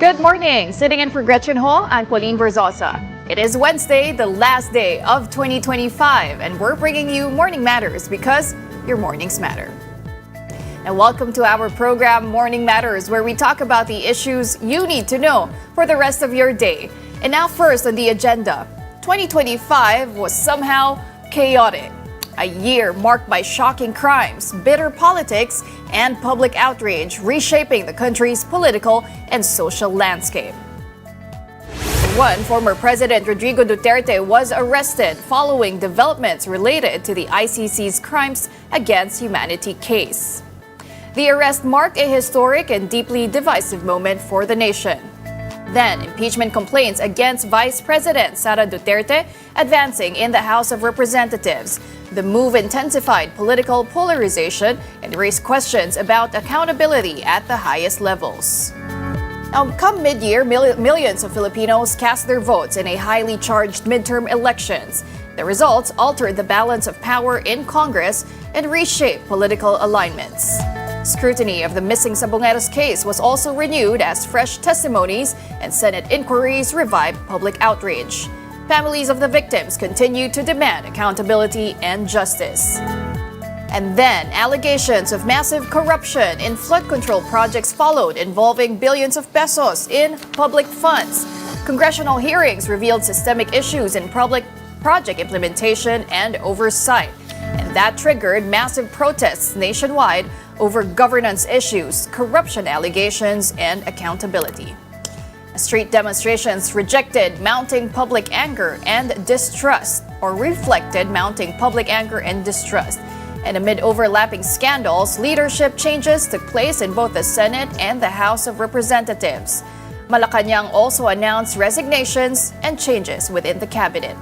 Good morning. Sitting in for Gretchen Ho, I'm Pauline Verzosa. It is Wednesday, the last day of 2025, and we're bringing you Morning Matters because your mornings matter. And welcome to our program, Morning Matters, where we talk about the issues you need to know for the rest of your day. And now first on the agenda, 2025 was somehow chaotic. A year marked by shocking crimes, bitter politics, and public outrage reshaping the country's political and social landscape. Former President Rodrigo Duterte was arrested following developments related to the ICC's Crimes Against Humanity case. The arrest marked a historic and deeply divisive moment for the nation. Then, impeachment complaints against Vice President Sara Duterte advancing in the House of Representatives. The move intensified political polarization and raised questions about accountability at the highest levels. Now, come mid-year, millions of Filipinos cast their votes in a highly charged midterm elections. The results altered the balance of power in Congress and reshaped political alignments. Scrutiny of the missing Sabongeros case was also renewed as fresh testimonies and Senate inquiries revived public outrage. Families of the victims continue to demand accountability and justice. And then, allegations of massive corruption in flood control projects followed, involving billions of pesos in public funds. Congressional hearings revealed systemic issues in public project implementation and oversight. And that triggered massive protests nationwide over governance issues, corruption allegations, and accountability. Street demonstrations rejected mounting public anger and distrust, or reflected mounting public anger and distrust. And amid overlapping scandals, leadership changes took place in both the Senate and the House of Representatives. Malacanang also announced resignations and changes within the cabinet.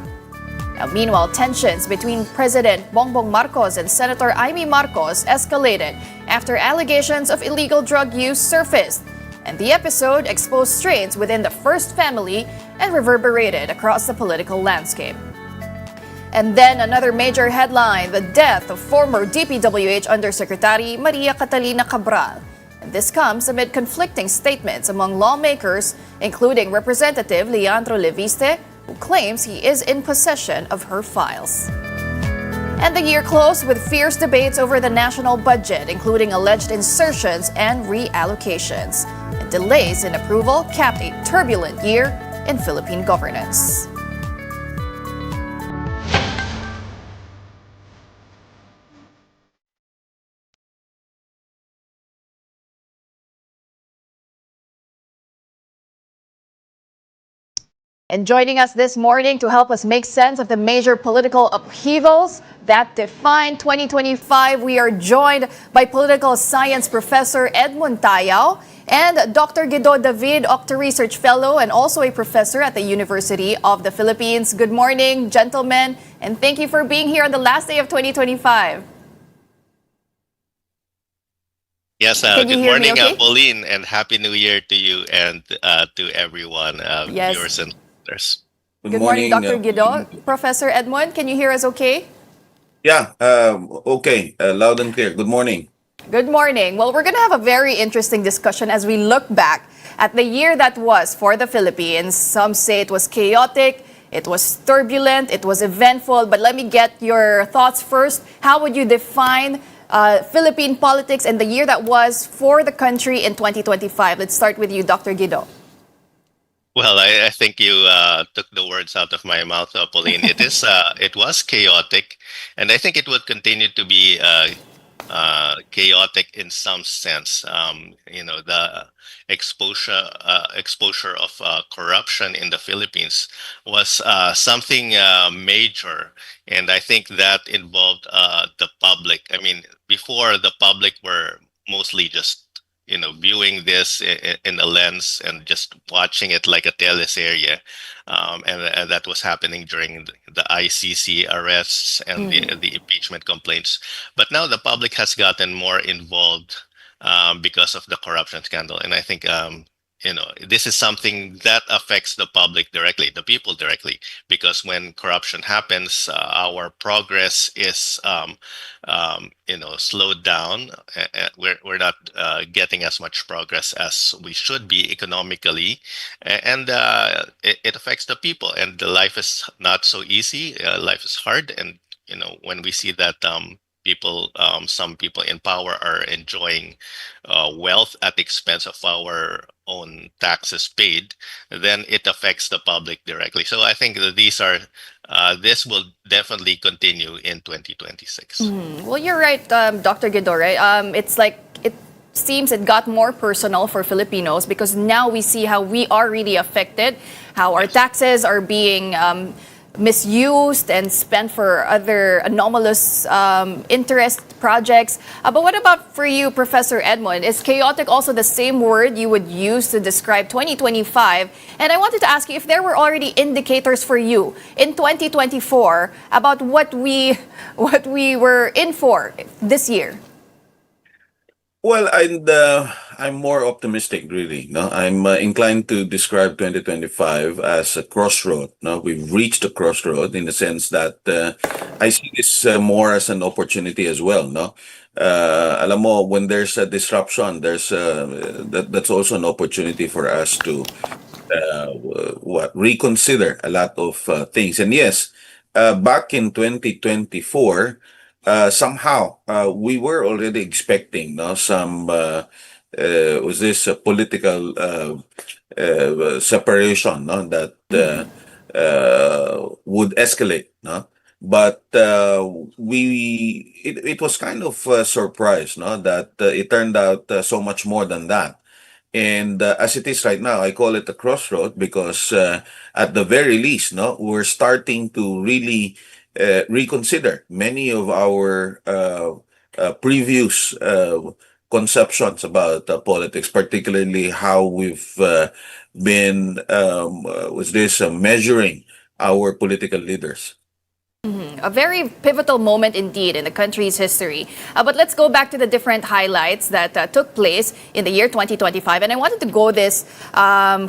Now, meanwhile, tensions between President Bongbong Marcos and Senator Amy Marcos escalated after allegations of illegal drug use surfaced. And the episode exposed strains within the first family and reverberated across the political landscape. And then another major headline, the death of former DPWH Undersecretary Maria Catalina Cabral. And this comes amid conflicting statements among lawmakers, including Representative Leandro Leviste, who claims he is in possession of her files. And the year closed with fierce debates over the national budget, including alleged insertions and reallocations. And delays in approval capped a turbulent year in Philippine governance. And joining us this morning to help us make sense of the major political upheavals that define 2025, we are joined by political science professor Edmund Tayao and Dr. Guido David, Octa Research Fellow and also a professor at the University of the Philippines. Good morning, gentlemen, and thank you for being here on the last day of 2025. Yes, good morning, Pauline, and Happy New Year to you and to everyone, yes. Viewers and listeners. Good morning, Dr. Guido. Professor Edmund, can you hear us okay? Yeah, okay, loud and clear. Good morning. Good morning. Well, we're going to have a very interesting discussion as we look back at the year that was for the Philippines. Some say it was chaotic, it was turbulent, it was eventful, but let me get your thoughts first. How would you define Philippine politics and the year that was for the country in 2025? Let's start with you, Dr. Guido. Well, I think you took the words out of my mouth, Pauline. It was chaotic, and I think it would continue to be chaotic in some sense. The exposure of corruption in the Philippines was something major, and I think that involved the public. I mean, before the public were mostly just viewing this in a lens and just watching it like a teleserye, and that was happening during the ICC arrests and the impeachment complaints. But now the public has gotten more involved because of the corruption scandal, and I think this is something that affects the public directly, the people directly, because when corruption happens, our progress is, slowed down. We're not getting as much progress as we should be economically, and it affects the people. And the life is not so easy. Life is hard, and when we see that some people in power are enjoying wealth at the expense of our own taxes paid, then it affects the public directly. So I think that this will definitely continue in 2026. Well, you're right, Dr. Guido, right? It's like it seems it got more personal for Filipinos because now we see how we are really affected, how our Yes. taxes are being misused and spent for other anomalous interest projects. But what about for you, Professor Edmond? Is chaotic also the same word you would use to describe 2025? And I wanted to ask you if there were already indicators for you in 2024 about what we were in for this year. Well, I'm more optimistic, really. No, I'm inclined to describe 2025 as a crossroad. No, we've reached a crossroad in the sense that I see this more as an opportunity as well. No, alam mo, when there's a disruption, that's also an opportunity for us to reconsider a lot of things. And yes, back in 2024, somehow we were already expecting, no, some was this a political separation, no, that would escalate, no. But it was kind of a surprise, no, that it turned out so much more than that. And as it is right now, I call it a crossroad because at the very least, no, we're starting to really reconsider many of our previous conceptions about politics, particularly how we've been was this measuring our political leaders. A very pivotal moment indeed in the country's history. But let's go back to the different highlights that took place in the year 2025. And I wanted to go this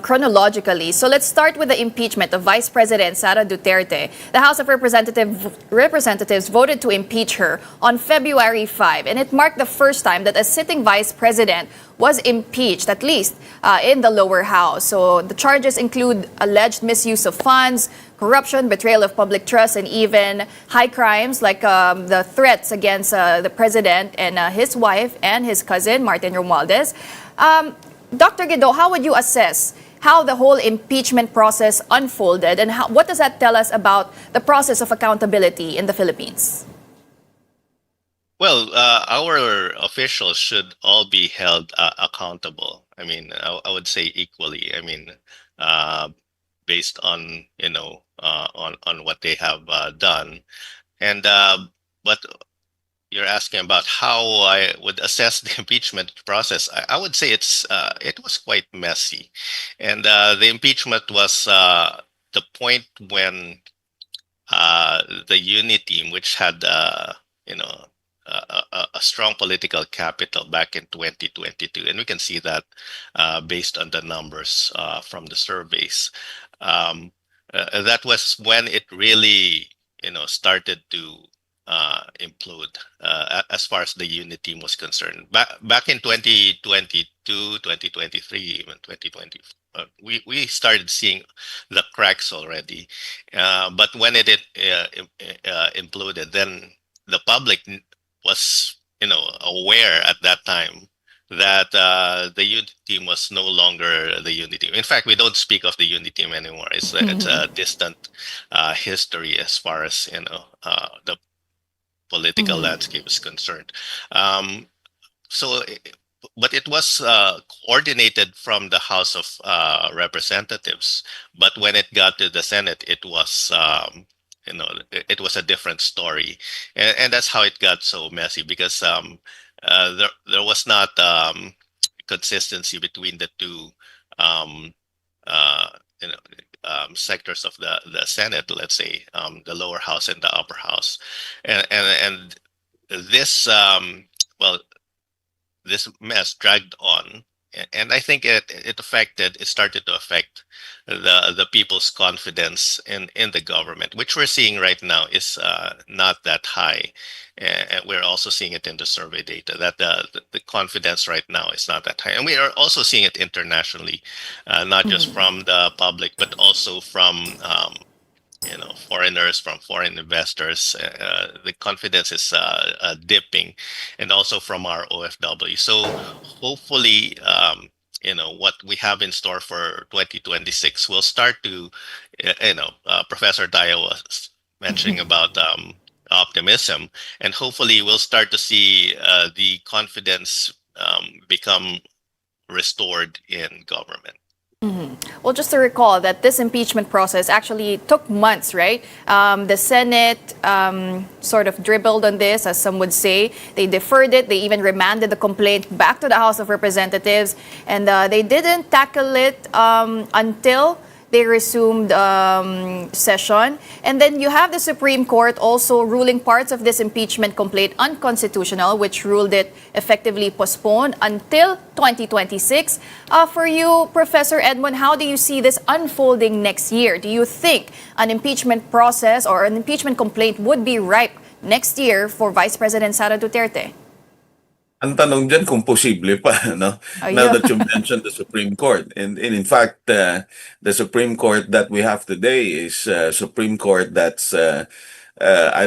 chronologically. So let's start with the impeachment of Vice President Sara Duterte. The House of Representatives voted to impeach her on February 5. And it marked the first time that a sitting vice president was impeached, at least in the lower house. So the charges include alleged misuse of funds, corruption, betrayal of public trust, and even high crimes like the threats against the president and his wife and his cousin, Martin Romualdez. Dr. Guido, how would you assess how the whole impeachment process unfolded, and what does that tell us about the process of accountability in the Philippines? Well, our officials should all be held accountable. I mean, I would say equally. I mean, uh, based on on what they have done, and but you're asking about how I would assess the impeachment process. I would say it was quite messy, and the impeachment was the point when the unit team, which had you know a strong political capital back in 2022, and we can see that based on the numbers from the surveys. Um, that was when it really started to implode as far as the unit team was concerned. Back in 2022, 2023, even 2020. We started seeing the cracks already, but when it imploded, then the public was aware at that time that the unity team was no longer the unity team. In fact, we don't speak of the unity team anymore. It's a distant history as far as the political landscape is concerned. Um, so, but it was coordinated from the House of Representatives. But when it got to the Senate, it was it was a different story, and that's how it got so messy because there was not consistency between the two um, uh, you know sectors of the Senate, let's say the lower house and the upper house, and this well this mess dragged on, and I think it started to affect the people's confidence in the government, which we're seeing right now is not that high. And we're also seeing it in the survey data that the confidence right now is not that high, and we are also seeing it internationally, not just from the public but also from foreigners, from foreign investors. The confidence is dipping, and also from our OFW. So hopefully, what we have in store for 2026 will start to, Professor Daya was mentioning about optimism, and hopefully we'll start to see the confidence become restored in government. Well, just to recall that this impeachment process actually took months, right? The Senate sort of dribbled on this, as some would say. They deferred it. They even remanded the complaint back to the House of Representatives. And they didn't tackle it until they resumed session. And then you have the Supreme Court also ruling parts of this impeachment complaint unconstitutional, which ruled it effectively postponed until 2026. For you, Professor Edmond, how do you see this unfolding next year? Do you think an impeachment process or an impeachment complaint would be ripe next year for Vice President Sara Duterte? Ang tanong diyan kung posible pa, no? Now Ayun. that you mentioned the Supreme Court. And in fact, the Supreme Court that we have today is Supreme Court that's, I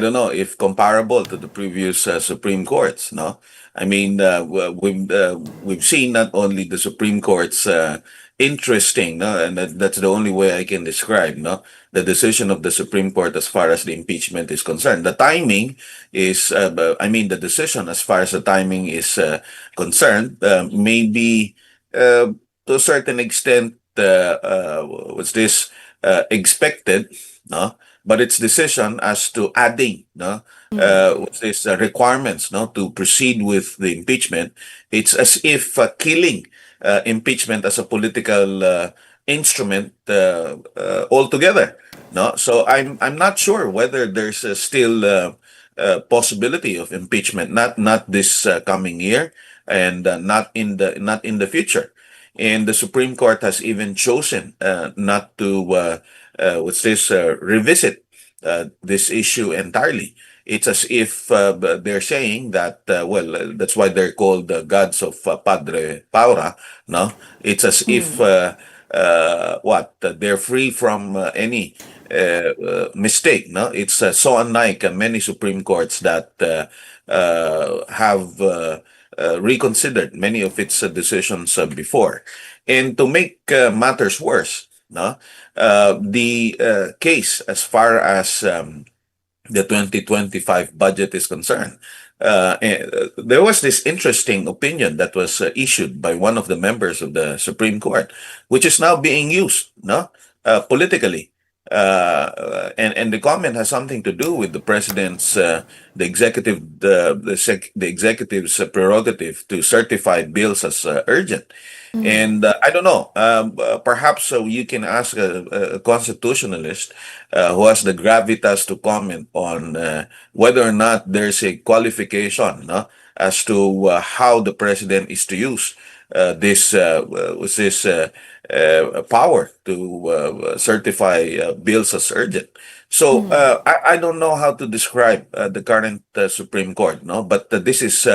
don't know if comparable to the previous Supreme Courts, no? I mean, we've seen not only the Supreme Court's interesting, no? And that's the only way I can describe, no? The decision of the Supreme Court as far as the impeachment is concerned. The timing is, the decision as far as the timing is concerned, may be to a certain extent, what's this, expected, no? But its decision as to adding, no, what's this, requirements, no, to proceed with the impeachment, it's as if killing impeachment as a political instrument altogether. No, so I'm not sure whether there's still possibility of impeachment, not this coming year, and not in the future. And the Supreme Court has even chosen not to revisit this issue entirely. It's as if they're saying that that's why they're called the gods of Padre Paura. No, it's as if they're free from any mistake. No, it's so unlike many Supreme Courts that have reconsidered many of its decisions before. And to make matters worse, no, the case as far as the 2025 budget is concerned, there was this interesting opinion that was issued by one of the members of the Supreme Court, which is now being used, no, politically. And the comment has something to do with the president's, the executive's prerogative to certify bills as urgent. And I don't know, perhaps you can ask a constitutionalist who has the gravitas to comment on whether or not there's a qualification, no, as to how the president is to use this power to certify bills as urgent. So I don't know how to describe the current Supreme Court, no, but this is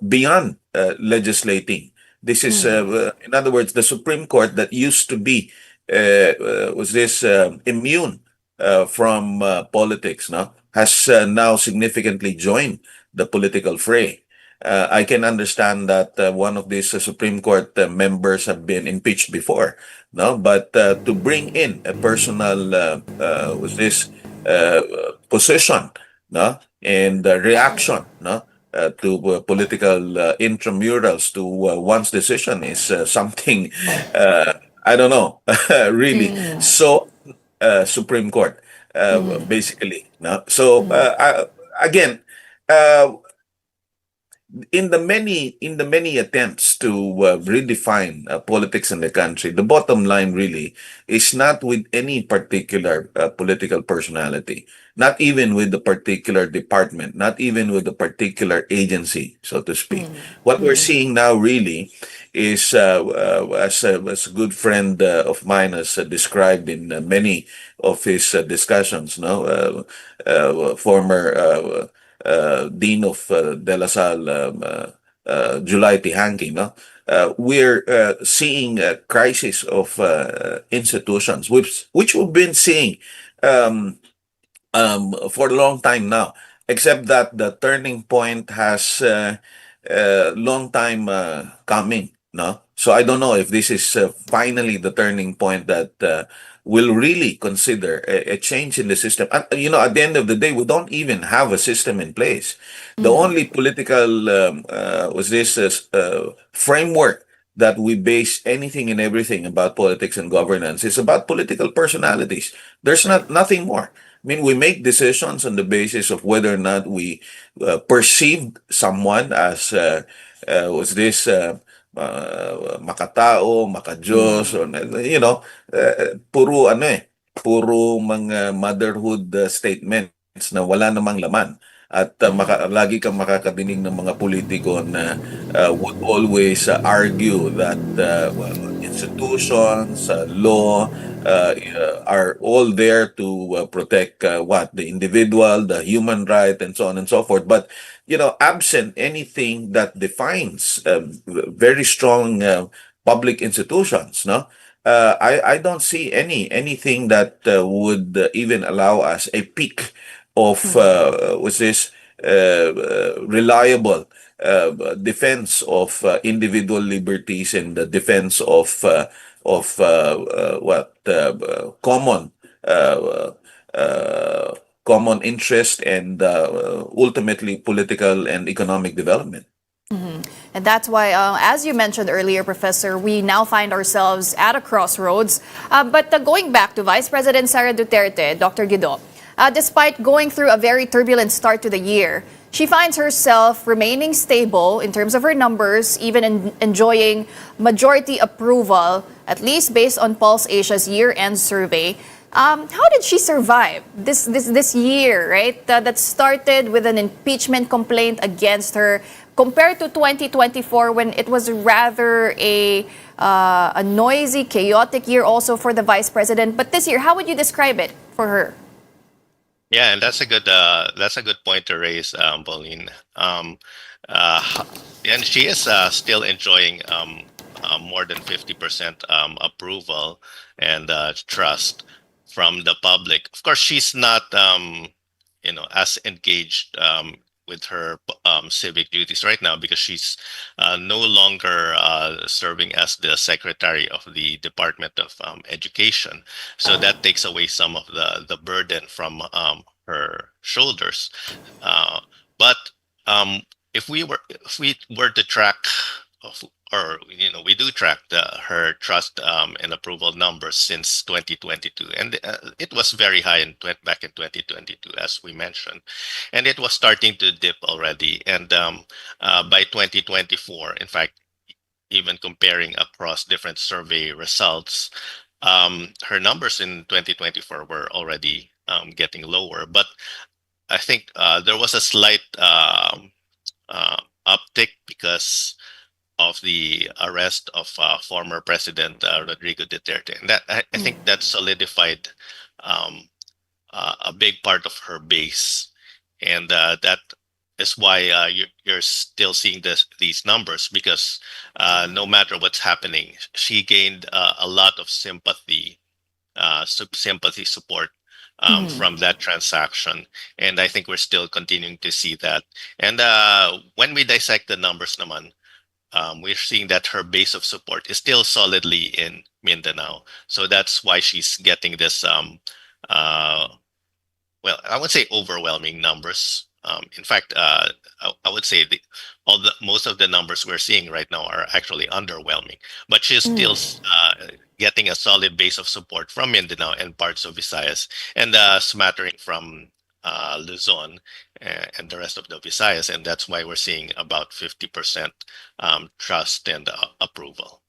beyond legislating. This is, in other words, the Supreme Court that used to be immune from politics, no, has now significantly joined the political fray. I can understand that one of these Supreme Court members have been impeached before, no, but to bring in a personal uh, position, no, and reaction, no, to political intramurals to one's decision is something I don't know, really. So Supreme Court, basically, no. So again. Uh, in the many attempts to redefine politics in the country, the bottom line really is not with any particular political personality, not even with the particular department, not even with the particular agency, so to speak. What we're seeing now really is, as a good friend of mine has described in many of his discussions, no, former Dean of De La Salle, July Tihangi, no? We're seeing a crisis of institutions, which we've been seeing um, for a long time now, except that the turning point has long time coming. No, so I don't know if this is finally the turning point that will really consider a change in the system. And at the end of the day, we don't even have a system in place. The only political was this framework that we base anything and everything about politics and governance is about political personalities. There's Right. nothing more. I mean, we make decisions on the basis of whether or not we perceive someone as was this makatao, makajos, or puro ano puro mga motherhood statements na wala namang laman. At lagi kang makakadinig ng mga politiko na would always argue that well, institutions, law, are all there to protect the individual, the human right, and so on and so forth. But absent anything that defines very strong public institutions, no, I don't see anything that would even allow us a peak of was this reliable defense of individual liberties and the defense of what uh, uh, common interest and ultimately political and economic development. And that's why, as you mentioned earlier, Professor, we now find ourselves at a crossroads. But going back to Vice President Sara Duterte, Dr. Guido, despite going through a very turbulent start to the year, she finds herself remaining stable in terms of her numbers, even enjoying majority approval, at least based on Pulse Asia's year-end survey. How did she survive this year, right? That started with an impeachment complaint against her, compared to 2024 when it was rather a noisy, chaotic year also for the vice president. But this year, how would you describe it for her? Yeah, and that's a good point to raise, Pauline. Uh, and she is still enjoying more than 50% approval and trust from the public. Of course, she's not as engaged with her civic duties right now because she's no longer serving as the secretary of the Department of Education. So that takes away some of the burden from her shoulders. But if we were to track, of, or we do track her trust and approval numbers since 2022, and it was very high back in 2022, as we mentioned, and it was starting to dip already. And by 2024, in fact, even comparing across different survey results, her numbers in 2024 were already getting lower. But I think there was a slight uptick because of the arrest of former President Rodrigo Duterte, and that I think that solidified um, a big part of her base, and that is why you're still seeing these numbers, because no matter what's happening, she gained a lot of sympathy support from that transaction, and I think we're still continuing to see that. And when we dissect the numbers, naman, we're seeing that her base of support is still solidly in Mindanao. So that's why she's getting this, uh, well, I would say overwhelming numbers. In fact, I would say most of the numbers we're seeing right now are actually underwhelming. But she's still getting a solid base of support from Mindanao and parts of Visayas, and smattering from Luzon, and the rest of the Visayas, and that's why we're seeing about 50% trust and approval.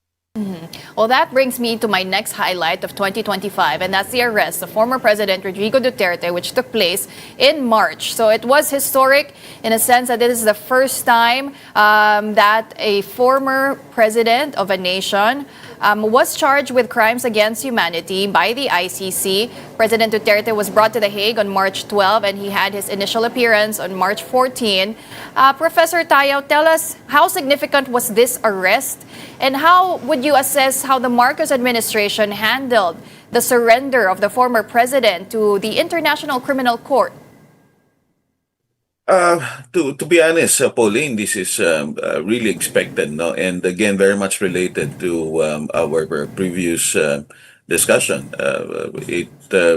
Well, that brings me to my next highlight of 2025, and that's the arrest of former President Rodrigo Duterte, which took place in March. So it was historic in a sense that this is the first time that a former president of a nation was charged with crimes against humanity by the ICC. President Duterte was brought to The Hague on March 12, and he had his initial appearance on March 14. Professor Tayo, tell us how significant was this arrest, and how would you assess how the Marcos administration handled the surrender of the former president to the International Criminal Court? To be honest, Pauline, this is really expected, no, and again, very much related to our previous discussion. It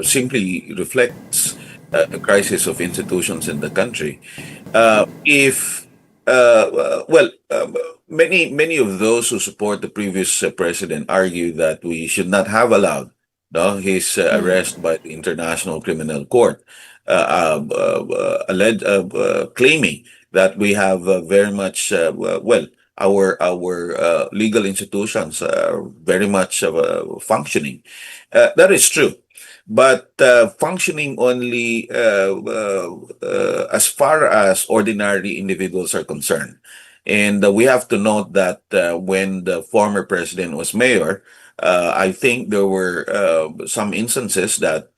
simply reflects the crisis of institutions in the country. If well, many of those who support the previous president argue that we should not have allowed no his arrest by the International Criminal Court, claiming that we have very much well our legal institutions are very much functioning. That is true, but functioning only as far as ordinary individuals are concerned. And we have to note that when the former president was mayor, I think there were some instances that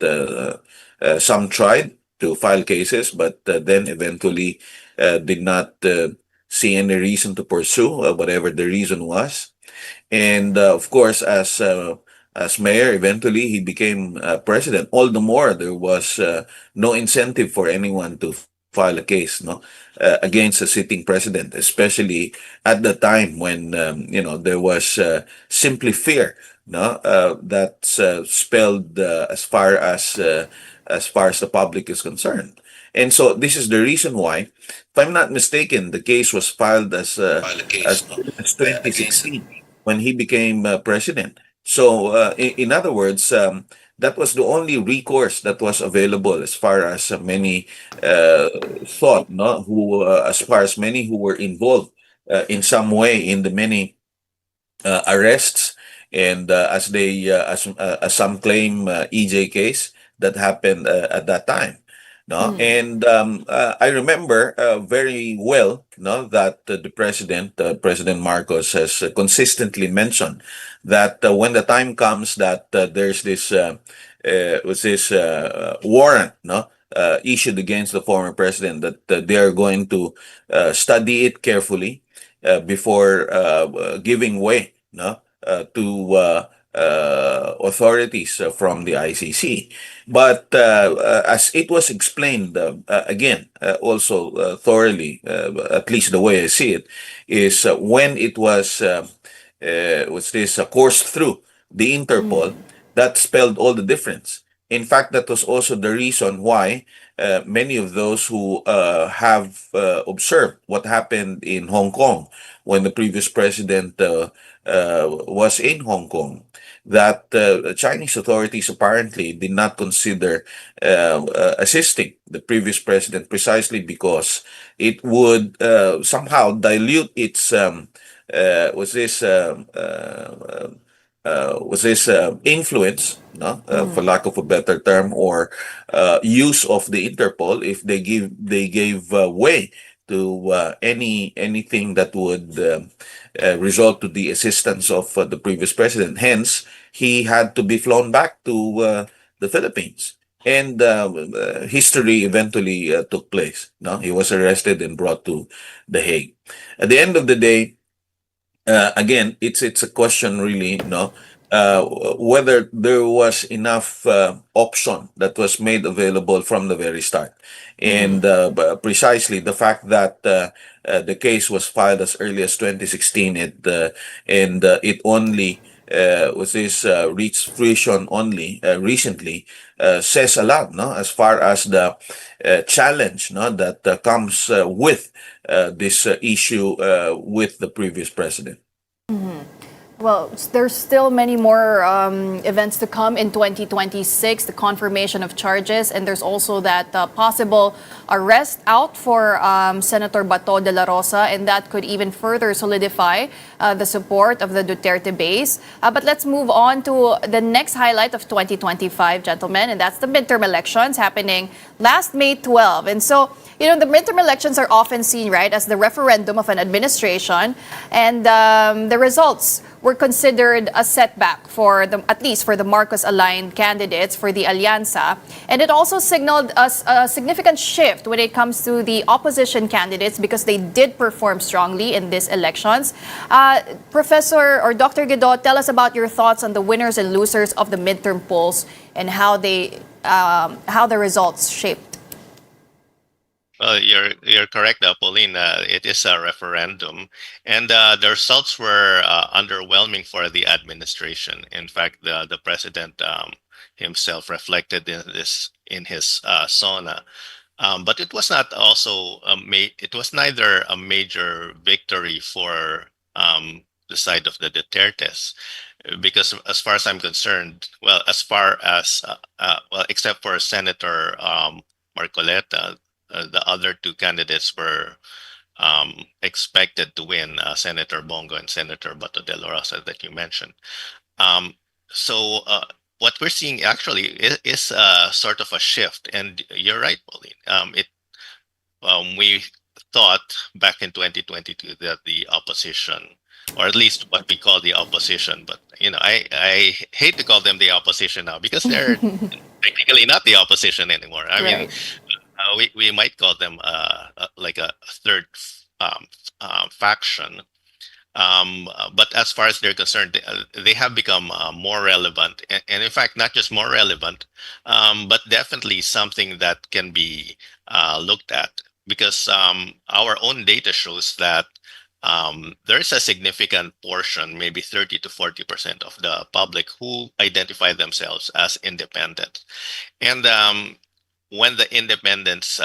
some tried to file cases, but then eventually did not see any reason to pursue, whatever the reason was. And of course, as mayor, eventually he became president. All the more, there was no incentive for anyone to file a case, no, against a sitting president, especially at the time when there was simply fear, no, that's spelled as far as the public is concerned. And so this is the reason why, if I'm not mistaken, the case was filed as soon as 2016 when he became president. So, in other words, that was the only recourse that was available as far as many thought, no, as far as many who were involved in some way in the many arrests and as some claim EJ case that happened at that time. No, and I remember very well, no, that the president, President Marcos, has consistently mentioned that when the time comes that there's this warrant, no, issued against the former president, that they are going to study it carefully before giving way, no, to authorities from the ICC. But as it was explained again, also thoroughly, at least the way I see it, is when it was this coursed through the Interpol, that spelled all the difference. In fact, that was also the reason why many of those who have observed what happened in Hong Kong when the previous president was in Hong Kong, that Chinese authorities apparently did not consider assisting the previous president precisely because it would somehow dilute its influence, no, for lack of a better term, or use of the Interpol if they gave way to anything that would result to the assistance of the previous president. Hence, he had to be flown back to the Philippines. And history eventually took place. No, he was arrested and brought to The Hague. At the end of the day, again, it's a question really, no, whether there was enough option that was made available from the very start, and precisely the fact that the case was filed as early as 2016, and it only reached fruition only recently, says a lot, no, as far as the challenge, no, that comes with this issue with the previous president. Well, there's still many more events to come in 2026, the confirmation of charges, and there's also that possible arrest out for Senator Bato de la Rosa, and that could even further solidify the support of the Duterte base. But let's move on to the next highlight of 2025, gentlemen, and that's the midterm elections happening last May 12. And so, you know, the midterm elections are often seen, right, as the referendum of an administration, and the results were considered a setback for the, at least for the Marcos-aligned candidates for the Alianza. And it also signaled a significant shift when it comes to the opposition candidates because they did perform strongly in these elections. Professor or Dr. Guido, tell us about your thoughts on the winners and losers of the midterm polls and how the results shaped. Well, you're correct, Pauline. It is a referendum, and the results were underwhelming for the administration. In fact, the president himself reflected in this in his SONA. But it was not also it was neither a major victory for the side of the Dutertes, because as far as I'm concerned, well, as far as well, except for Senator Marcoleta, the other two candidates were expected to win, Senator Bongo and Senator Bato de la Rosa that you mentioned. Um, so what we're seeing actually is sort of a shift, and you're right, Pauline. We thought back in 2022 that the opposition, or at least what we call the opposition, but you know, I hate to call them the opposition now because they're technically not the opposition anymore. I mean, Right. we might call them like a third faction. But as far as they're concerned, they have become more relevant, and in fact, not just more relevant, but definitely something that can be looked at, because our own data shows that there is a significant portion, maybe 30 to 40% of the public, who identify themselves as independent. And when the independents,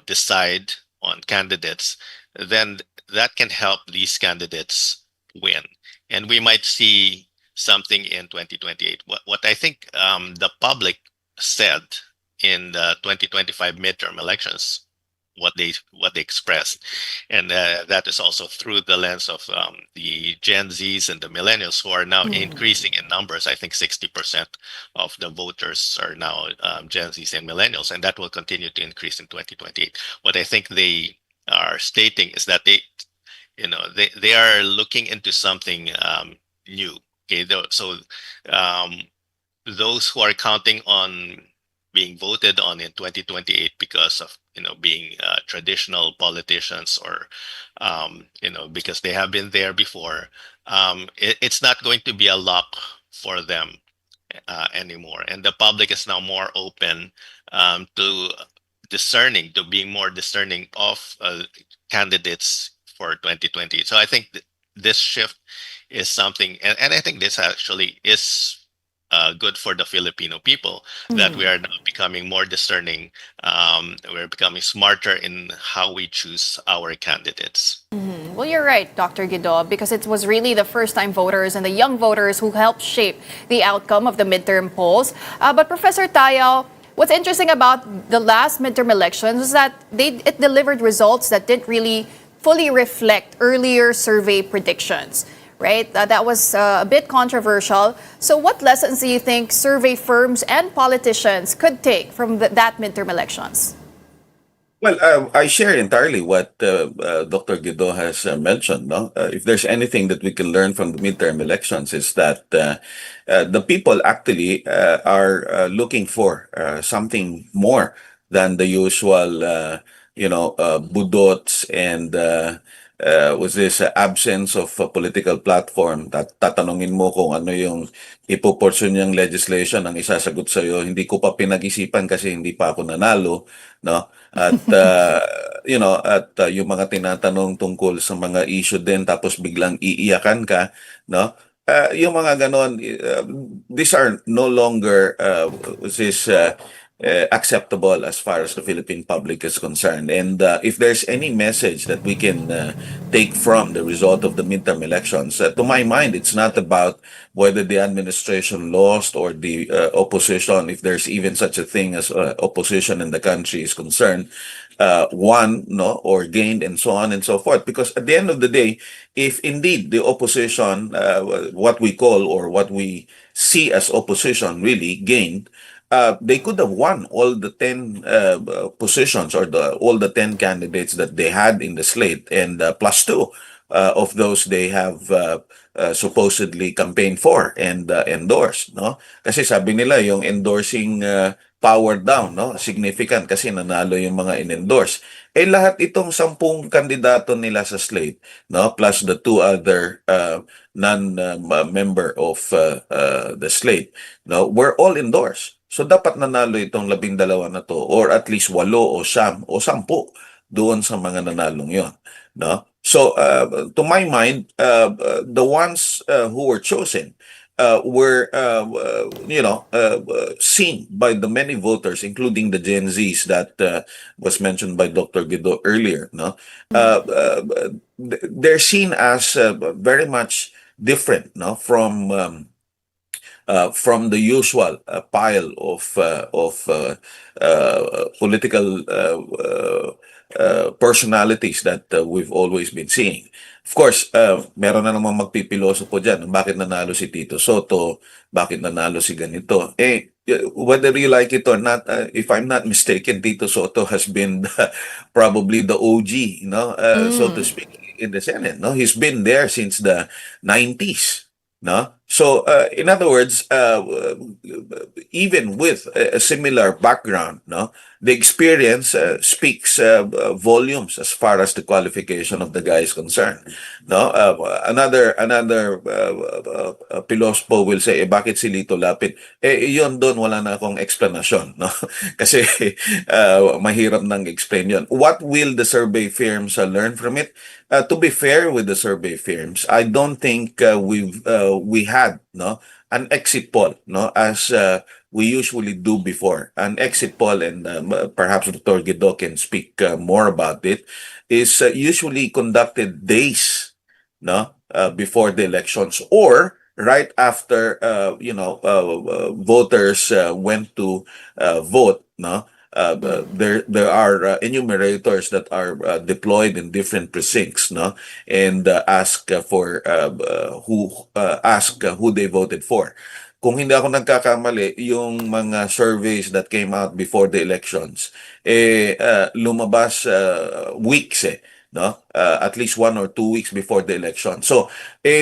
decide on candidates, then that can help these candidates win. And we might see something in 2028. What I think the public said in the 2025 midterm elections, what they expressed, and that is also through the lens of the Gen Zs and the millennials, who are now increasing in numbers. I think 60% of the voters are now Gen Zs and millennials, and that will continue to increase in 2028. What I think they are stating is that they are looking into something new. Okay, so those who are counting on being voted on in 2028 because of being traditional politicians, or because they have been there before, it's not going to be a lock for them anymore, and the public is now more open to being more discerning of candidates for 2020. So I think this shift is something, and I think this actually is good for the Filipino people, that we are now becoming more discerning. We're becoming smarter in how we choose our candidates. Well, you're right, Dr. Guido, because it was really the first-time voters and the young voters who helped shape the outcome of the midterm polls. But Professor Tayo, what's interesting about the last midterm elections was that it delivered results that didn't really fully reflect earlier survey predictions, right? That was a bit controversial. So what lessons do you think survey firms and politicians could take from that midterm elections? Well, I share entirely what Dr. Guido has mentioned. No, if there's anything that we can learn from the midterm elections, is that the people actually are looking for something more than the usual, budots and was this absence of a political platform. Tatanungin mo kung ano yung ipoportion niyang legislation, ang isasagot sa'yo, hindi ko pa pinag-isipan kasi hindi pa ako nanalo, no? At yung mga tinatanong tungkol sa mga issue din, tapos biglang iiyakan ka, no? Yung mga ganon, these are no longer acceptable as far as the Philippine public is concerned. And if there's any message that we can take from the result of the midterm elections, to my mind, it's not about whether the administration lost or the opposition, if there's even such a thing as opposition in the country is concerned, won, no, or gained, and so on and so forth. Because at the end of the day, if indeed the opposition, what we call or what we see as opposition, really gained, they could have won all the 10 positions or all the 10 candidates that they had in the slate, and plus two of those they have supposedly campaigned for and endorsed, no? Kasi sabi nila yung endorsing power down, no? Significant kasi nanalo yung mga in-endorse. Eh lahat itong 10 kandidato nila sa slate, no? Plus the two other non-member of the slate, no? Were all endorsed. So dapat nanalo itong 12 na to, or at least 8 o 9 o 10 doon sa mga nanalong yon, no? So to my mind, the ones who were chosen were seen by the many voters, including the Gen Zs that was mentioned by Dr. Guido earlier, no? They're seen as very much different, no, from the usual pile of political personalities that we've always been seeing. Of course, meron na namang magpipiloso po dyan. Bakit nanalo si Tito Soto? Bakit nanalo si ganito? Whether you like it or not, if I'm not mistaken, Tito Soto has been probably the OG, so to speak, in the Senate. No, he's been there since the 90s. No? So, in other words, even with a similar background, no, the experience speaks volumes as far as the qualification of the guy is concerned. No, another philosopher will say, bakit si Lito Lapid? Yon doon wala na akong explanation, no? Kasi mahirap nang explain yon. What will the survey firms learn from it? To be fair with the survey firms, I don't think we had, no, an exit poll, no, as we usually do before. An exit poll, and perhaps Dr. Guido can speak more about it, is usually conducted days, no, before the elections, or right after voters went to vote, no. There are enumerators that are deployed in different precincts, no, and ask who they voted for. Kung hindi ako nagkakamali, yung mga surveys that came out before the elections, lumabas weeks, no? At least 1 or 2 weeks before the election. So,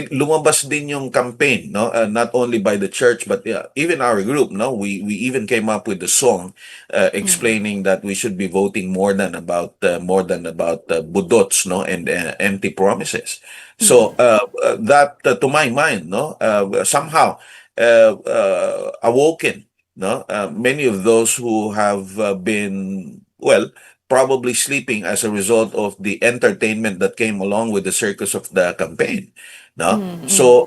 lumabas din yung campaign, no? Not only by the church, but even our group, no? We even came up with the song explaining that we should be voting more than about budots, no? And empty promises. So, that to my mind, no? Somehow awoken, no? Many of those who have been, well, probably sleeping as a result of the entertainment that came along with the circus of the campaign. No, so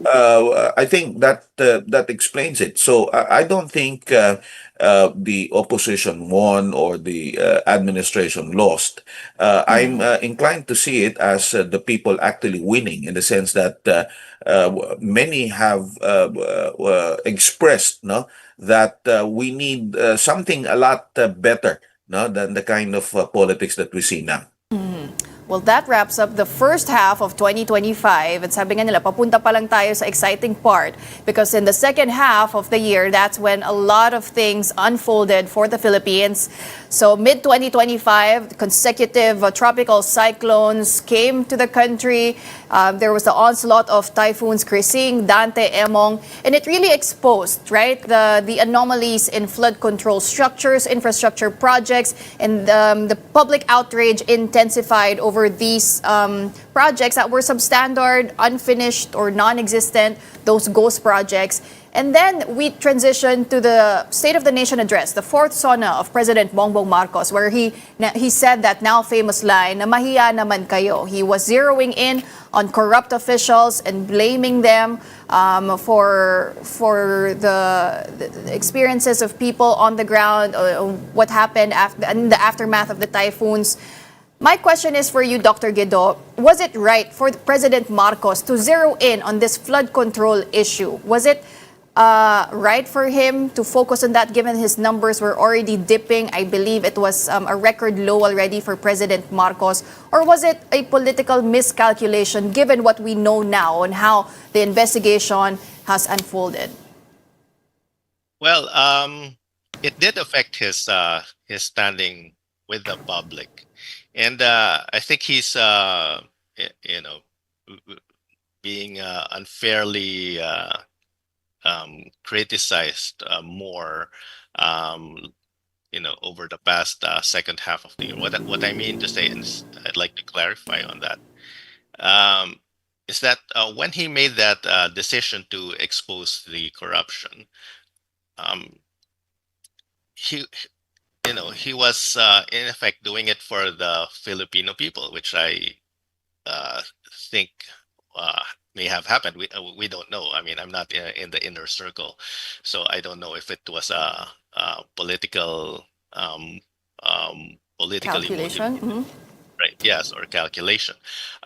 I think that explains it. So I don't think the opposition won or the administration lost. I'm inclined to see it as the people actually winning, in the sense that many have expressed, no, that we need something a lot better, no, than the kind of politics that we see now. Well, that wraps up the first half of 2025. At sabi nga nila, papunta pa lang tayo sa exciting part, because in the second half of the year, that's when a lot of things unfolded for the Philippines. So mid-2025, consecutive tropical cyclones came to the country. There was the onslaught of typhoons Krising, Dante, Emong, and it really exposed, right, the anomalies in flood control structures, infrastructure projects, and the public outrage intensified over over these projects that were substandard, unfinished, or non-existent, those ghost projects. And then we transition to the State of the Nation address, the fourth SONA of President Bongbong Marcos, where he said that now famous line, na mahiya naman kayo. He was zeroing in on corrupt officials and blaming them for the experiences of people on the ground, what happened in the aftermath of the typhoons. My question is for you, Dr. Guido. Was it right for President Marcos to zero in on this flood control issue? Was it right for him to focus on that, given his numbers were already dipping? I believe it was a record low already for President Marcos. Or was it a political miscalculation, given what we know now on how the investigation has unfolded? Well, it did affect his standing with the public, and I think he's you know being unfairly criticized more, over the past second half of the year. What I mean to say, and I'd like to clarify on that, is that when he made that decision to expose the corruption, he he was in effect doing it for the Filipino people, which I think may have happened. We don't know. I mean, I'm not in the inner circle, so I don't know if it was a political, politically Calculation? motivated, right? Yes, or calculation.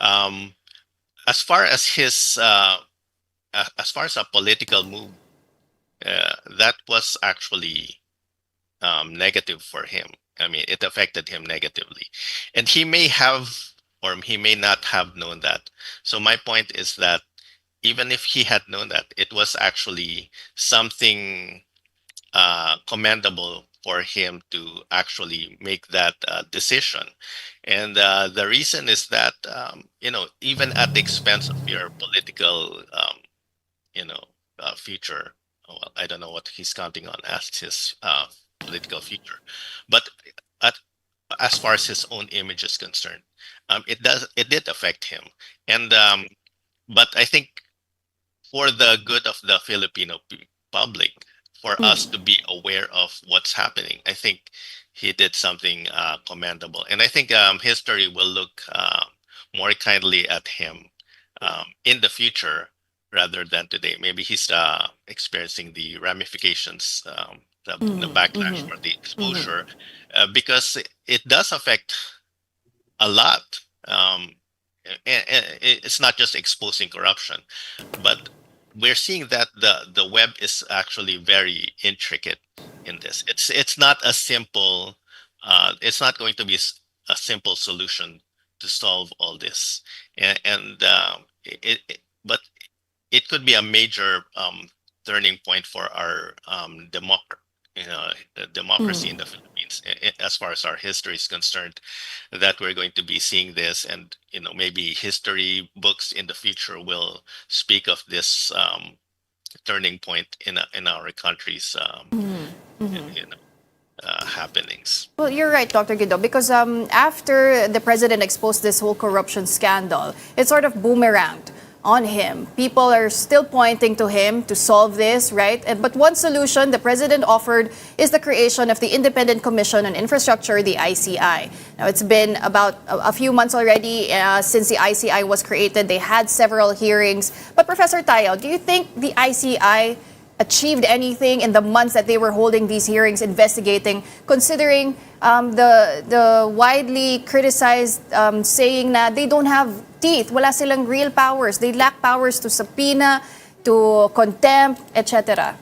As far as as far as a political move, that was actually negative for him. I mean, it affected him negatively, and he may have, or he may not have known that. So my point is that even if he had known that, it was actually something commendable for him to actually make that decision. And the reason is that even at the expense of your political future. Well, I don't know what he's counting on as his political future, but at, as far as his own image is concerned, it did affect him. And but I think for the good of the Filipino public, for us to be aware of what's happening, I think he did something commendable, and I think history will look more kindly at him in the future rather than today. Maybe he's experiencing the ramifications, the backlash or the exposure, because it does affect a lot. And it's not just exposing corruption, but we're seeing that the web is actually very intricate in this. It's not a simple. It's not going to be a simple solution to solve all this, but it could be a major turning point for our the democracy in the Philippines, as far as our history is concerned, that we're going to be seeing this, and maybe history books in the future will speak of this turning point in our country's happenings. Well, you're right, Dr. Guido, because after the president exposed this whole corruption scandal, it sort of boomeranged on him. People are still pointing to him to solve this, right? But one solution the president offered is the creation of the Independent Commission on Infrastructure, the ICI. Now, it's been about a few months already since the ICI was created. They had several hearings. But Professor Tayo, do you think the ICI achieved anything in the months that they were holding these hearings, investigating, considering the widely criticized saying na they don't have teeth, wala silang real powers, they lack powers to subpoena, to contempt, etc.?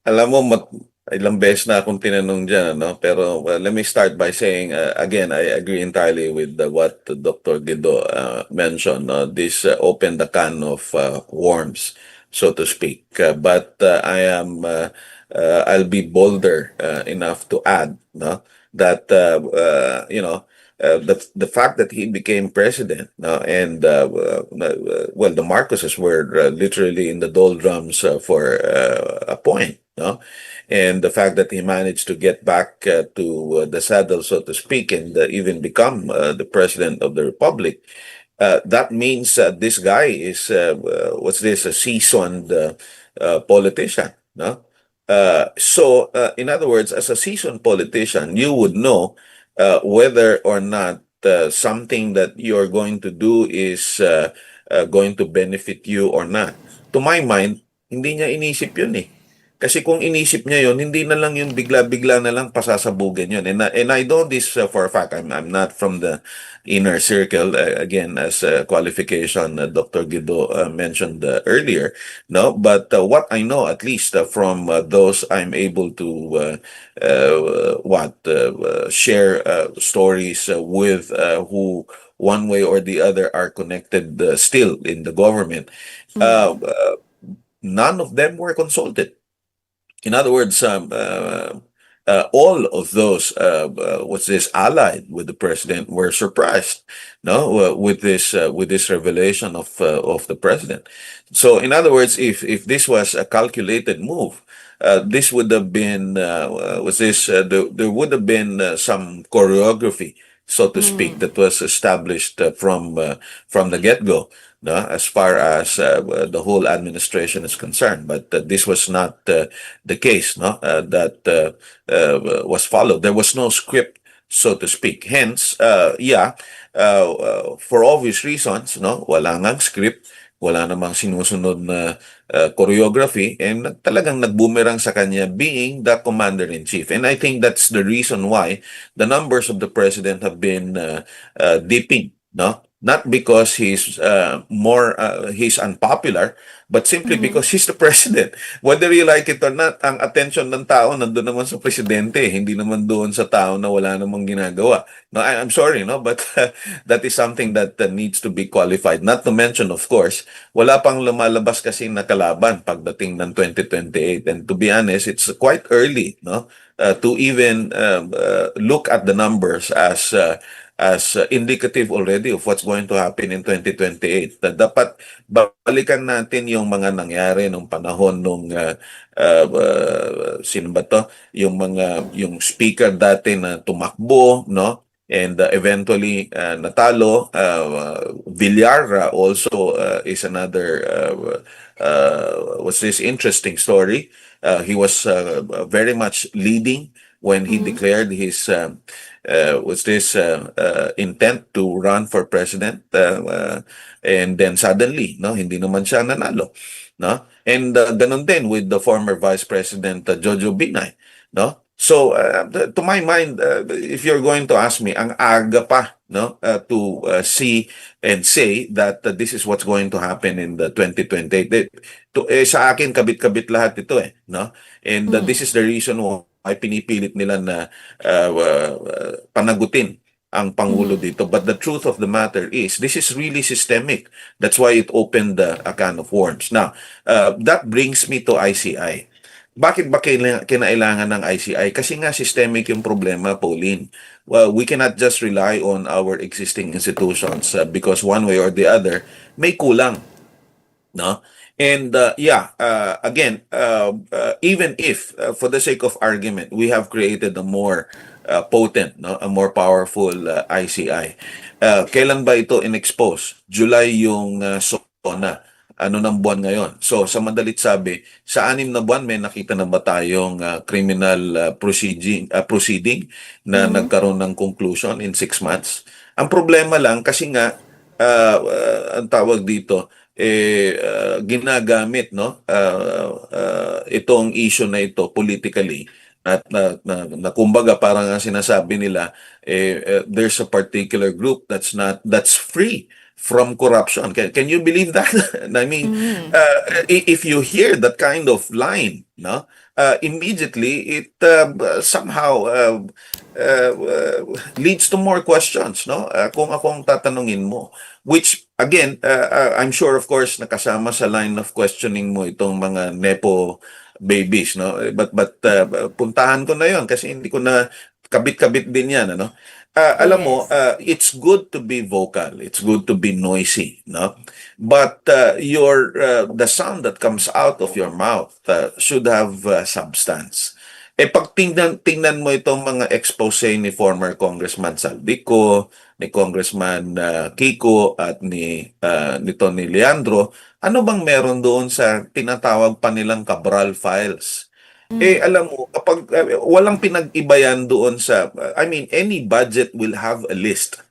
Alam mo, ilang beses na akong tinanong dyan, no? Pero let me start by saying, again, I agree entirely with what Dr. Guido mentioned. This opened the can of worms, so to speak. But I'll be bolder enough to add, no, that the fact that he became president, and well, the Marcoses were literally in the doldrums for a point, no? And the fact that he managed to get back to the saddle, so to speak, and even become the president of the republic, that means this guy is what's this, a seasoned politician, no? In other words, as a seasoned politician, you would know whether or not something that you're going to do is going to benefit you or not. To my mind, hindi niya inisip yun eh. Kasi kung inisip niya yun, hindi na lang yung bigla-bigla na lang pasasabugin yun. And I know this for a fact. I'm not from the inner circle. Again, as a qualification, Dr. Guido mentioned earlier. No, but what I know, at least from those I'm able to share stories with who one way or the other are connected still in the government, none of them were consulted. In other words, all of those what's this allied with the president were surprised, no, with this revelation of the president. So, in other words, if this was a calculated move, this would have been there would have been some choreography, so to speak, that was established from the get-go, no, as far as the whole administration is concerned. But this was not the case, no, that was followed. There was no script, so to speak. Hence, for obvious reasons, no, wala ngang script, wala namang sinusunod na choreography, and talagang nagbumerang sa kanya being the commander-in-chief. And I think that's the reason why the numbers of the president have been dipping, no? Not because he's unpopular, but simply because he's the president. Whether you like it or not, ang attention ng tao nandun naman sa presidente, hindi naman doon sa tao na wala namang ginagawa. No, I'm sorry, no, but that is something that needs to be qualified. Not to mention, of course, wala pang lumalabas kasi na kalaban pagdating ng 2028. And to be honest, it's quite early, no, to even look at the numbers as indicative already of what's going to happen in 2028. Dapat balikan natin yung mga nangyari nung panahon nung sino ba to? Yung speaker dati na tumakbo, no? And eventually natalo. Villar also is another what's this interesting story. He was very much leading when he declared his intent to run for president, and then suddenly, no, hindi naman siya nanalo, no? And ganun din with the former Vice President Jojo Binay, no? So to my mind, if you're going to ask me, ang aga pa, no, to see and say that this is what's going to happen in the 2028. Sa akin kabit-kabit lahat ito eh, no? And this is the reason why ay pinipilit nila na panagutin ang Pangulo dito. But the truth of the matter is, this is really systemic. That's why it opened a can of worms. Now, that brings me to ICI. Bakit ba kinailangan ng ICI? Kasi nga systemic yung problema, Pauline. Well, we cannot just rely on our existing institutions because one way or the other, may kulang. No? And again, even if, for the sake of argument, we have created a more potent, no, a more powerful ICI, kailan ba ito in-expose? July yung SONA. Ano ng buwan ngayon? So, sa madalit sabi, sa 6 na buwan, may nakita na ba tayong criminal proceeding na nagkaroon ng conclusion in 6 months? Ang problema lang, kasi nga, ang tawag dito, ginagamit, no, itong issue na ito politically, at na kumbaga parang ang sinasabi nila, there's a particular group that's free from corruption. Can you believe that? I mean, if you hear that kind of line, no, immediately it somehow leads to more questions, no? Kung akong tatanungin mo, which again, I'm sure of course nakasama sa line of questioning mo itong mga nepo babies, no? But puntahan ko na 'yon kasi hindi ko na kabit-kabit din 'yan, ano? alam mo, Yes. it's good to be vocal. It's good to be noisy, no? But the sound that comes out of your mouth should have substance. Pag tingnan mo itong mga expose ni former Congressman Saldico, ni Congressman Kiko at nito ni Leandro, ano bang meron doon sa tinatawag pa nilang Cabral files? Alam mo, kapag walang pinag-iba yan doon sa, I mean, any budget will have a list.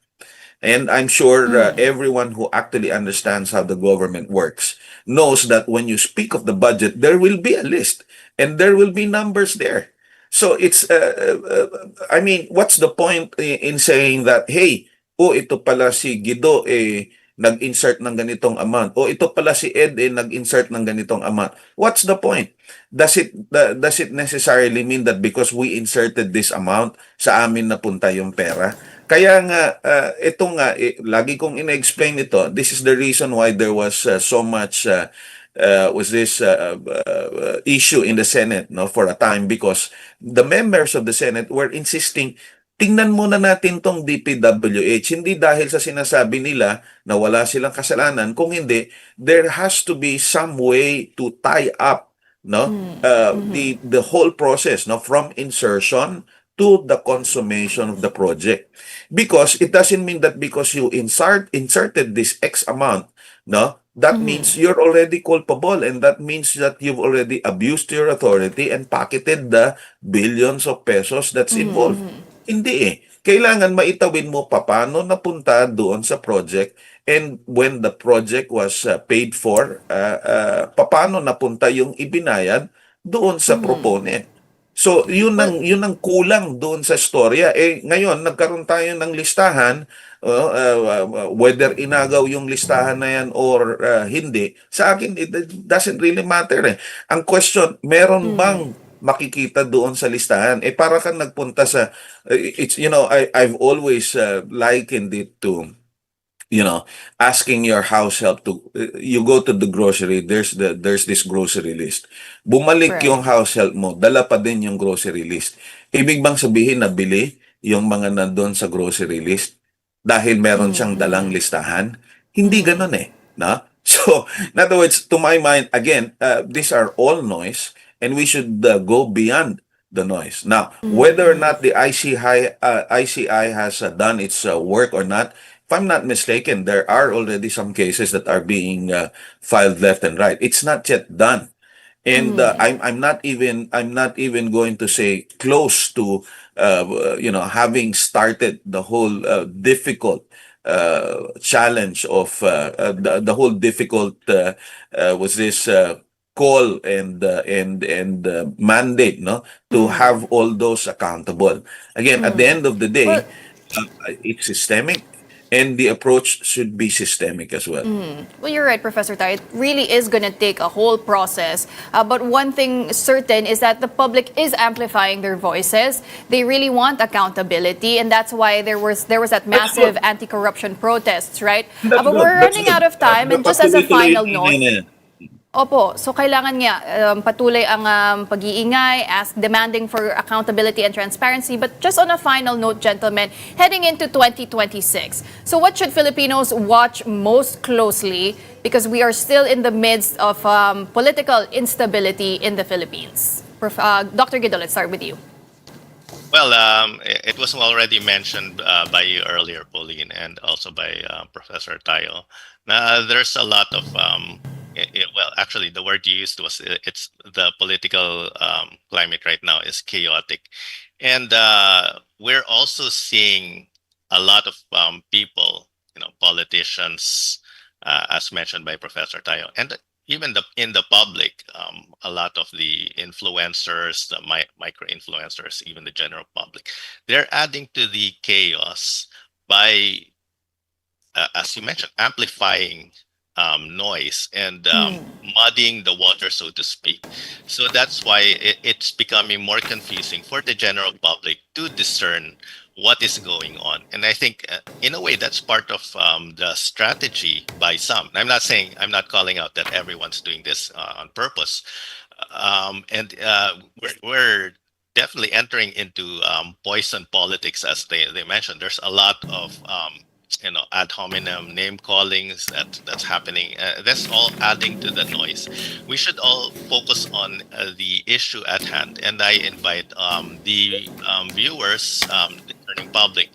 And I'm sure everyone who actually understands how the government works knows that when you speak of the budget, there will be a list and there will be numbers there. So I mean, what's the point in saying that, hey, oh, ito pala si Guido, nag-insert ng ganitong amount. O ito pala si Ed, nag-insert ng ganitong amount. What's the point? Does it necessarily mean that because we inserted this amount, sa amin napunta yung pera? Kaya nga, ito nga, lagi kong ina-explain ito. This is the reason why there was so much was this issue in the Senate, no, for a time, because the members of the Senate were insisting, tingnan muna natin tong DPWH. Hindi dahil sa sinasabi nila na wala silang kasalanan, kung hindi, there has to be some way to tie up, no, the whole process, no, from insertion to the consummation of the project. Because it doesn't mean that because you inserted this X amount, no, that means you're already culpable, and that means that you've already abused your authority and pocketed the billions of pesos that's involved. Hindi eh. Kailangan maitawid mo paano napunta doon sa project, and when the project was paid for, paano napunta yung ibinayad doon sa proponent. So, Well, yun ang kulang doon sa storya. Ngayon, nagkaroon tayo ng listahan, whether inagaw yung listahan na yan or hindi, sa akin, it doesn't really matter eh. Ang question, meron bang makikita doon sa listahan? Para kang nagpunta sa, I've always likened it to, asking your house help to, you go to the grocery, there's this grocery list. Bumalik right. yung house help mo, dala pa din yung grocery list. Ibig bang sabihin na bili yung mga nandun sa grocery list dahil meron siyang dalang listahan? Hindi ganun eh, na? So, in other words, to my mind, again, these are all noise, and we should go beyond the noise. Now, whether or not the ICI has done its work or not, if I'm not mistaken, there are already some cases that are being filed left and right. It's not yet done. And I'm not even going to say close to having started the whole difficult challenge of the whole difficult was this call and mandate, no, to have all those accountable. Again, at the end of the Well, day, it's systemic, and the approach should be systemic as well. Well, you're right, Professor Tai. It really is going to take a whole process. But one thing certain is that the public is amplifying their voices. They really want accountability, and that's why there was that That's massive good. anti-corruption protests, right? That's But good. we're That's running good. out of time, and Dapat just as a tuloy-tuloy final yung note, ingay na yan. opo, so kailangan nga patuloy ang pag-iingay, demanding for accountability and transparency. But just on a final note, gentlemen, heading into 2026, so what should Filipinos watch most closely, because we are still in the midst of political instability in the Philippines? Dr. Guido, let's start with you. Well, it was already mentioned by you earlier, Pauline, and also by Professor Tayo. Now, there's a lot of, well, actually, the word you used was it's the political climate right now is chaotic. And we're also seeing a lot of people, politicians, as mentioned by Professor Tayo, and even in the public, a lot of the influencers, the micro influencers, even the general public, they're adding to the chaos by, as you mentioned, amplifying noise and muddying the water, so to speak. So that's why it's becoming more confusing for the general public to discern what is going on. And I think, in a way, that's part of the strategy by some. I'm not calling out that everyone's doing this on purpose. And we're definitely entering into poison politics, as they mentioned. There's a lot of ad hominem name callings that's happening. That's all adding to the noise. We should all focus on the issue at hand, and I invite the viewers, the turning public,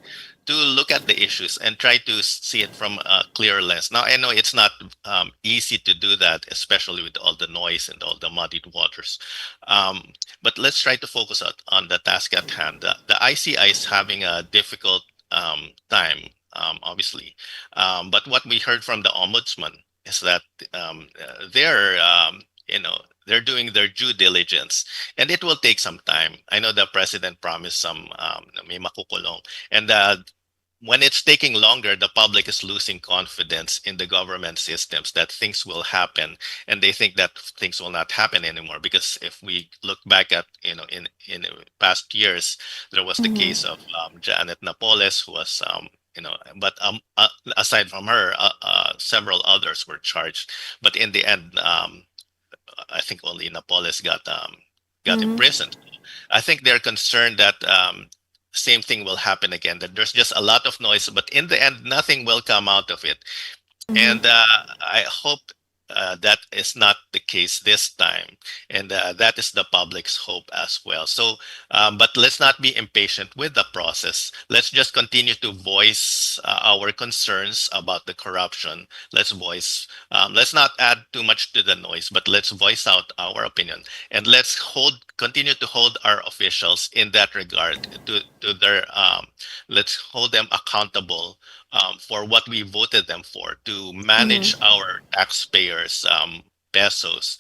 to look at the issues and try to see it from a clear lens. Now, I know it's not easy to do that, especially with all the noise and all the muddied waters. But let's try to focus on the task at hand. The ICI is having a difficult time, obviously. But what we heard from the ombudsman is that they're, they're doing their due diligence, and it will take some time. I know the president promised some may makukulong, and when it's taking longer, the public is losing confidence in the government systems that things will happen, and they think that things will not happen anymore. Because if we look back at in past years, there was the case of Janet Napoles, who was but aside from her, several others were charged. But in the end, I think only Napoles got imprisoned. I think they're concerned that same thing will happen again. That there's just a lot of noise, but in the end, nothing will come out of it. And I hope that is not the case this time, and that is the public's hope as well. So, but let's not be impatient with the process. Let's just continue to voice our concerns about the corruption. Let's not add too much to the noise, but let's voice out our opinion, and let's continue to hold our officials in that regard to their let's hold them accountable for what we voted them for, to manage our taxpayers' pesos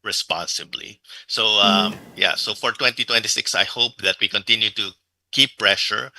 responsibly. So so for 2026, I hope that we continue to keep pressure,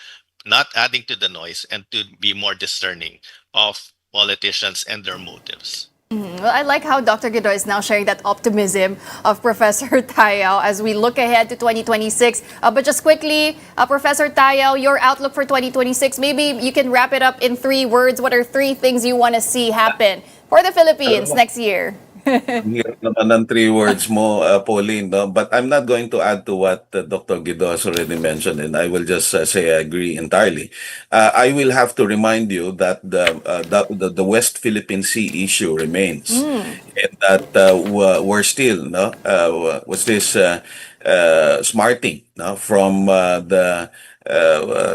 not adding to the noise, and to be more discerning of politicians and their motives. Well, I like how Dr. Guido is now sharing that optimism of Professor Tayao as we look ahead to 2026. But just quickly, Professor Tayao, your outlook for 2026, maybe you can wrap it up in 3 words. What are 3 things you want to see happen for the Philippines next year? Ang hirap naman ng 3 words mo, Pauline, no? But I'm not going to add to what Dr. Guido has already mentioned, and I will just say I agree entirely. I will have to remind you that the West Philippine Sea issue remains, and that we're still, no, what's this, smarting, no, from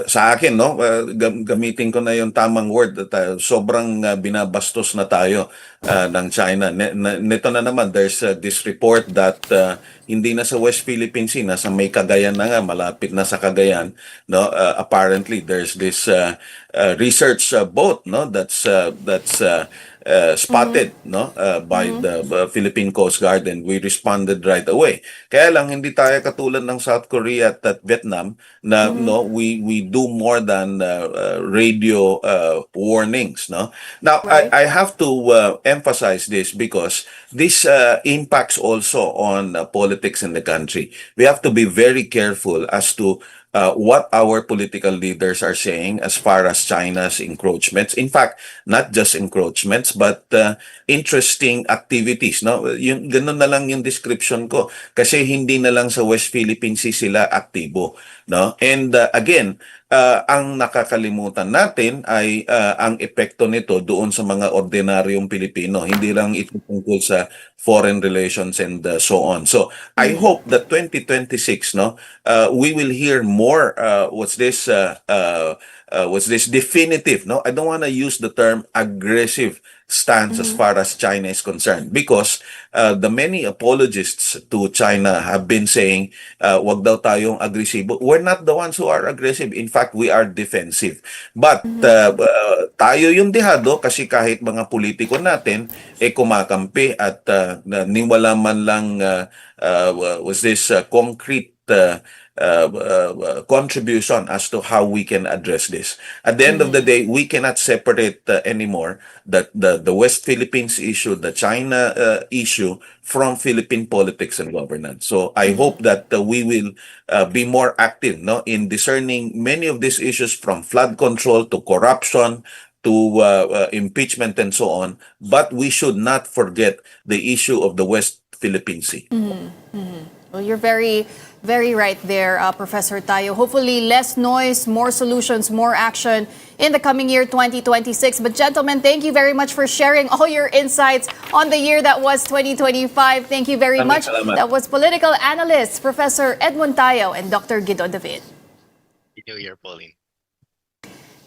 sa akin, no, gamitin ko na yung tamang word, sobrang binabastos na tayo ng China. Nito na naman, there's this report that hindi na sa West Philippine Sea, nasa may Cagayan na nga, malapit na sa Cagayan, no. Apparently there's this research boat, no, that's spotted, no, by the Philippine Coast Guard, and we responded right away. Kaya lang hindi tayo katulad ng South Korea at Vietnam na no, we do more than radio warnings, no. Now Right. I have to emphasize this because this impacts also on politics in the country. We have to be very careful as to what our political leaders are saying as far as China's encroachments. In fact, not just encroachments, but interesting activities. No, yung ganun na lang yung description ko. Kasi hindi na lang sa West Philippine Sea sila aktibo. No, and again, ang nakakalimutan natin ay ang epekto nito doon sa mga ordinaryong Pilipino. Hindi lang ito tungkol sa foreign relations and so on. So I hope that 2026, no, we will hear more. What's this definitive? No, I don't want to use the term aggressive stance as far as China is concerned, because the many apologists to China have been saying, wag daw tayong agresibo. We're not the ones who are aggressive. In fact, we are defensive. But tayo yung dehado kasi kahit mga politiko natin kumakampi at niwala man lang was this concrete contribution as to how we can address this. At the end of the day, we cannot separate anymore the West Philippines issue, the China issue, from Philippine politics and governance. So I hope that we will be more active, no, in discerning many of these issues, from flood control to corruption to impeachment and so on. But we should not forget the issue of the West Philippine Sea. Well, you're very, very right there, Professor Tayo. Hopefully, less noise, more solutions, more action in the coming year, 2026. But gentlemen, thank you very much for sharing all your insights on the year that was 2025. Thank you very much. Salamat. That was political analyst, Professor Edmund Tayo and Dr. Guido David. Happy New Year, Pauline.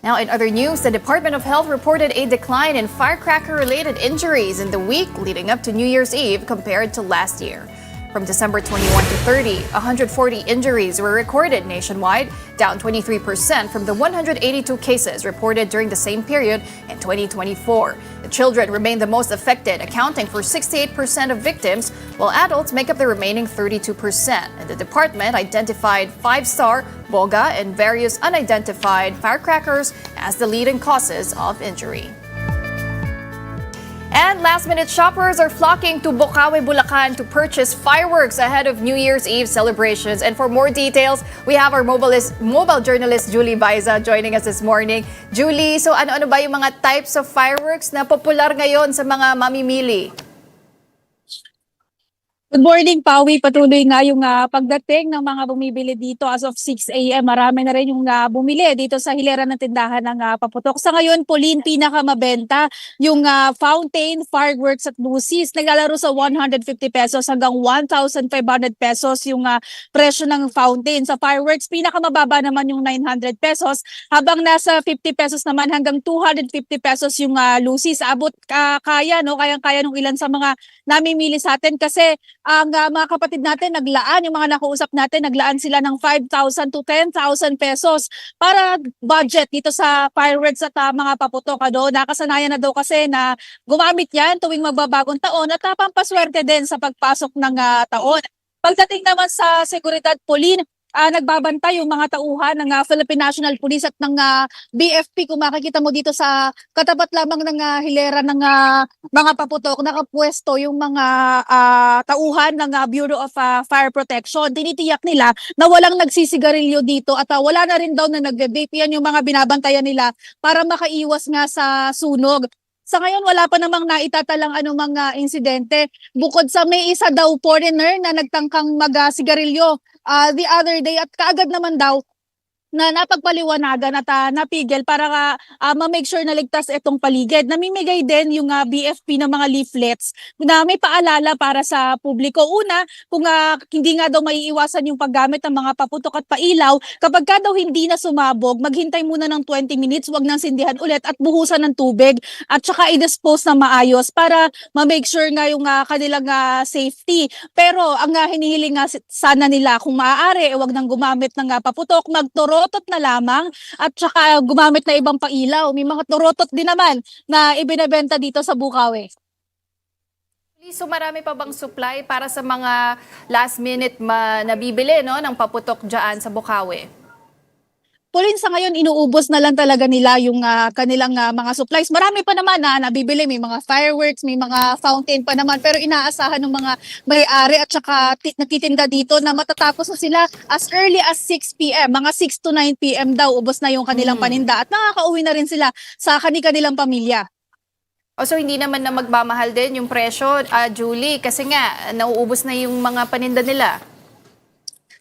Now, in other news, the Department of Health reported a decline in firecracker-related injuries in the week leading up to New Year's Eve compared to last year. From December 21 to 30, 140 injuries were recorded nationwide, down 23% from the 182 cases reported during the same period in 2024. The children remain the most affected, accounting for 68% of victims, while adults make up the remaining 32%. And the department identified 5-star, boga, and various unidentified firecrackers as the leading causes of injury. And last-minute shoppers are flocking to Bocaue, Bulacan to purchase fireworks ahead of New Year's Eve celebrations. And for more details, we have our mobile journalist Julie Baiza joining us this morning. Julie, so ano-ano ba yung mga types of fireworks na popular ngayon sa mga mamimili? Good morning, Pawi. Patuloy nga yung pagdating ng mga bumibili dito as of 6 a.m. Marami na rin yung bumili dito sa hilera ng tindahan ng paputok. Sa ngayon, Pauline, pinakamabenta yung fountain, fireworks at lucis. Naglalaro sa 150 pesos hanggang 1,500 pesos yung presyo ng fountain. Sa fireworks, pinakamababa naman yung 900 pesos habang nasa 50 pesos naman hanggang 250 pesos yung lucis. Abot kaya, no? Kayang-kaya nung ilan sa mga namimili sa atin kasi ang mga kapatid natin naglaan, yung mga nakausap natin, naglaan sila ng 5,000 to 10,000 pesos para budget dito sa fireworks at mga paputok. Nakasanayan na daw kasi na gumamit yan tuwing magbabagong taon at pampaswerte din sa pagpasok ng taon. Pagdating naman sa seguridad, Pauline, nagbabantay yung mga tauhan ng Philippine National Police at ng BFP. Kung makikita mo dito sa katapat lamang ng hilera ng mga paputok, nakapwesto yung mga tauhan ng Bureau of Fire Protection. Tinitiyak nila na walang nagsisigarilyo dito at wala na rin daw na nagbe-vape. Yan yung mga binabantayan nila para makaiwas nga sa sunog. Sa ngayon, wala pa namang naitatalang anumang insidente. Bukod sa may isa daw foreigner na nagtangkang mag-sigarilyo the other day at kaagad naman daw na napagpaliwanagan at napigil para ma-make sure na ligtas itong paligid. Namimigay din yung BFP ng mga leaflets na may paalala para sa publiko. Una, kung hindi nga daw maiiwasan yung paggamit ng mga paputok at pailaw, kapag ka daw hindi na sumabog, maghintay muna ng 20 minutes, wag nang sindihan ulit at buhusan ng tubig at saka i-dispose na maayos para ma-make sure nga yung kanilang safety. Pero ang hinihiling nga sana nila kung maaari, wag nang gumamit ng paputok, magturo torotot na lamang at saka gumamit na ibang pailaw. May mga torotot din naman na ibinebenta dito sa Bukawi. So marami pa bang supply para sa mga last minute nabibili ng paputok dyan sa Bukawi? Pauline, sa ngayon inuubos na lang talaga nila yung kanilang mga supplies. Marami pa naman na nabibili, may mga fireworks, may mga fountain pa naman, pero inaasahan ng mga may-ari at saka nagtitinda dito na matatapos na sila as early as 6 p.m. Mga 6 to 9 p.m. daw ubos na yung kanilang paninda at nakakauwi na rin sila sa kanilang pamilya. So hindi naman na magmamahal din yung presyo, Julie, kasi nga nauubos na yung mga paninda nila.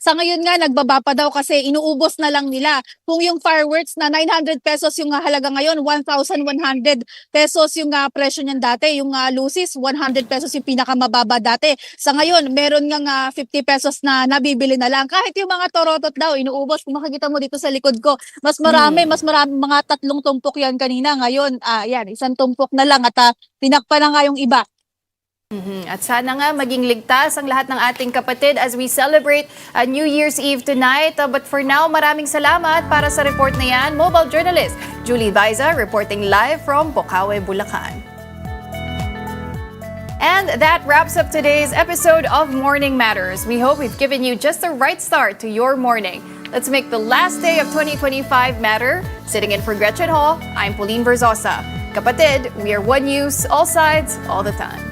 Sa ngayon nga, nagbaba pa daw kasi inuubos na lang nila. Kung yung fireworks na 900 pesos yung halaga ngayon, 1,100 pesos yung presyo niyan dati. Yung lucis, 100 pesos yung pinakamababa dati. Sa ngayon, meron nga 50 pesos na nabibili na lang. Kahit yung mga torotot daw, inuubos. Kung makikita mo dito sa likod ko, mas marami, mga 3 tumpok yan kanina. Ngayon, yan, 1 tumpok na lang at tinakpa na nga yung iba. At sana nga maging ligtas ang lahat ng ating kapatid as we celebrate New Year's Eve tonight. But for now, maraming salamat para sa report na yan. Mobile journalist Julie Baiza reporting live from Bocaue, Bulacan. And that wraps up today's episode of Morning Matters. We hope we've given you just the right start to your morning. Let's make the last day of 2025 matter. Sitting in for Gretchen Hall, I'm Pauline Verzosa. Kapatid, we are one news, all sides, all the time.